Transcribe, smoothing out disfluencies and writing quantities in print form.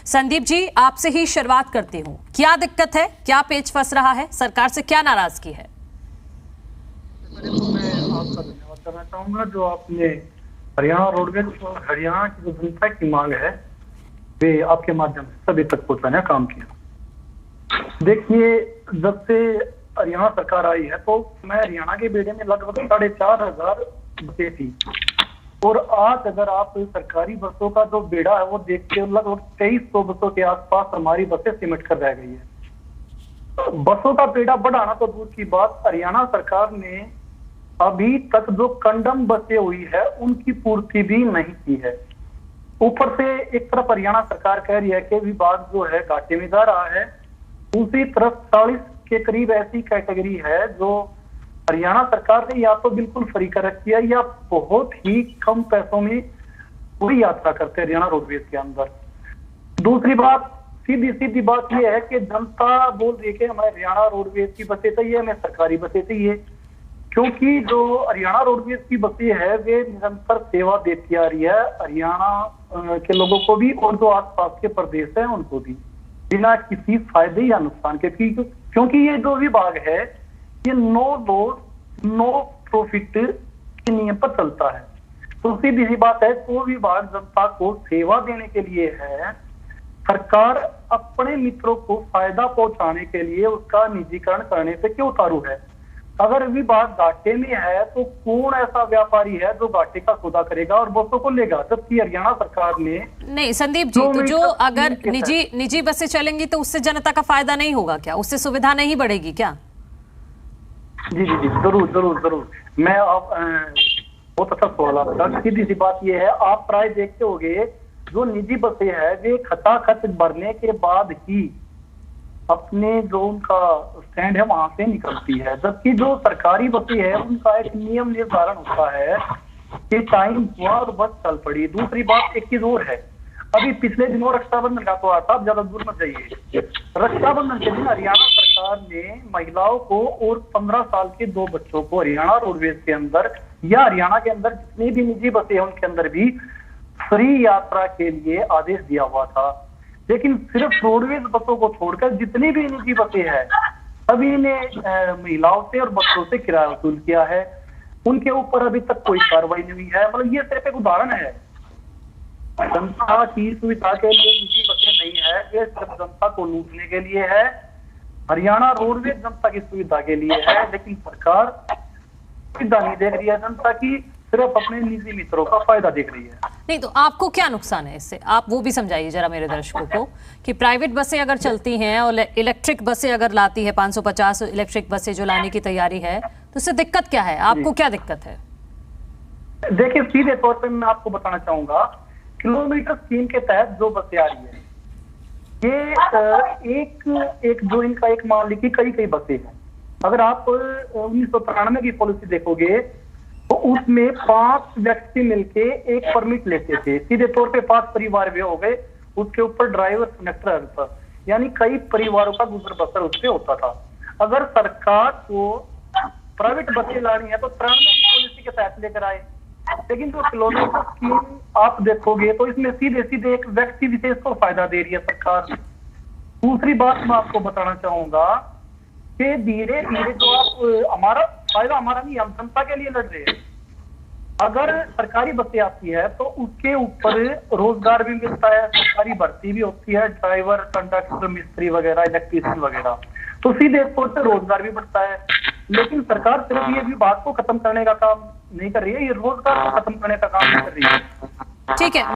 संदीप जी, आपसे ही शुरुआत करती हूँ। क्या दिक्कत है, क्या पेच फंस रहा है, सरकार से क्या नाराजगी है? तो मैं आपका धन्यवाद करना चाहूंगा जो आपने हरियाणा रोडवेज और हरियाणा की जो जनता की मांग है वे आपके माध्यम से सभी तक पहुंचाने का काम किया। देखिए, जब से हरियाणा सरकार आई है तो मैं हरियाणा के बेड़े में लगभग 4,500 बसें थी और आज अगर आप सरकारी बसों का जो बेड़ा है वो देखते हो, लगभग 2300 बसों के आसपास हमारी बसें सिमट कर रह गई है। बसों का बेड़ा बढ़ाना तो दूर की बात, हरियाणा सरकार ने अभी तक जो कंडम बसें हुई है उनकी पूर्ति भी नहीं की है। ऊपर से एक तरफ हरियाणा सरकार कह रही है कि विभाग जो है घाटे में जा रहा है, दूसरी तरफ 40 के करीब ऐसी कैटेगरी है जो हरियाणा सरकार ने या तो बिल्कुल फ्री कर रखी है या बहुत ही कम पैसों में पूरी यात्रा करते हैं हरियाणा रोडवेज के अंदर। दूसरी बात, सीधी सीधी बात यह है कि जनता बोल रही है कि हमें हरियाणा रोडवेज की बसें चाहिए, हमें सरकारी बसें चाहिए, क्योंकि जो हरियाणा रोडवेज की बसें है वे निरंतर सेवा देती आ रही है हरियाणा के लोगों को भी और जो आसपास के प्रदेश है उनको भी, बिना किसी फायदे या नुकसान के। क्योंकि ये जो विभाग है ये नो लॉस नो प्रॉफिट के नियम पर चलता है। तो सीधी सी बात है, तो विभाग जनता को सेवा देने के लिए है, सरकार अपने मित्रों को फायदा पहुंचाने के लिए उसका निजीकरण करने से क्यों उतारू है? अगर विभाग घाटे में है तो कौन ऐसा व्यापारी है जो घाटे का सौदा करेगा और बसों को लेगा? जबकि हरियाणा सरकार ने नहीं संदीप जी, तो जो अगर निजी बसें चलेंगी तो उससे जनता का फायदा नहीं होगा क्या? उससे सुविधा नहीं बढ़ेगी क्या? जी जी जी, जरूर जरूर जरूर। मैं आप बहुत अच्छा सवाल आपका। सीधी सी बात यह है, आप प्राय देखते होंगे जो निजी बसें है वे खचाखच भरने के बाद ही अपने जो उनका स्टैंड है वहां से निकलती है, जबकि जो सरकारी बसें है उनका एक नियम निर्धारण होता है कि टाइम हुआ और बस चल पड़ी। दूसरी बात एक चीज और है, अभी पिछले दिनों रक्षाबंधन का तो आता, आप ज्यादा दूर मत जाइए। रक्षाबंधन के दिन हरियाणा सरकार ने महिलाओं को और 15 साल के 2 बच्चों को हरियाणा रोडवेज के अंदर या हरियाणा के अंदर जितनी भी निजी बसें हैं उनके अंदर भी फ्री यात्रा के लिए आदेश दिया हुआ था। लेकिन सिर्फ रोडवेज बसों को छोड़कर जितनी भी निजी बसें हैं सभी ने महिलाओं से और बच्चों से किराया वसूल किया है। उनके ऊपर अभी तक कोई कार्रवाई नहीं हुई है। मतलब ये सिर्फ एक उदाहरण है, जनता की सुविधा के लिए निजी बसें नहीं है, ये सिर्फ जनता को लूटने के लिए है। हरियाणा रोडवेज जनता की सुविधा के लिए है, लेकिन सरकार सुविधा नहीं देख रही है जनता की, सिर्फ अपने निजी मित्रों का फायदा देख रही है। नहीं तो आपको क्या नुकसान है इससे? आप वो भी समझाइए जरा मेरे दर्शकों को कि प्राइवेट बसें अगर चलती हैं और इलेक्ट्रिक बसें अगर लाती है, 550 इलेक्ट्रिक बसें जो लाने की तैयारी है, तो उससे दिक्कत क्या है? आपको क्या दिक्कत है? देखिए, सीधे तौर पर मैं आपको बताना चाहूंगा, किलोमीटर स्कीम के तहत जो बसें आ रही है ये एक जो इनका एक मालिक की कई बसें हैं। अगर आप 1993 की पॉलिसी देखोगे तो उसमें 5 व्यक्ति मिलके एक परमिट लेते थे, सीधे तौर पे 5 परिवार वे हो गए, उसके ऊपर ड्राइवर कंडक्टर, यानी कई परिवारों का गुजर बसर उससे होता था। अगर सरकार को प्राइवेट बसें लानी है तो 93 की पॉलिसी के तहत लेकर आए, लेकिन जो किलोमीटर स्कीम आप देखोगे तो इसमें सीधे सीधे एक व्यक्ति विशेष को फायदा दे रही है सरकार। दूसरी बात मैं आपको बताना चाहूंगा कि धीरे धीरे जो आप हमारा फायदा हमारा नहीं, हम जनता के लिए लड़ रहे हैं। अगर सरकारी बसें आती है तो उसके ऊपर रोजगार भी मिलता है, सरकारी भर्ती भी होती है, ड्राइवर कंडक्टर मिस्त्री वगैरह इलेक्ट्रीशियन वगैरह, तो सीधे तौर पर रोजगार भी बढ़ता है। लेकिन सरकार सिर्फ ये विभाग को खत्म करने का काम नहीं कर रही है, ये रोजगार को खत्म करने का काम नहीं कर रही है। ठीक है।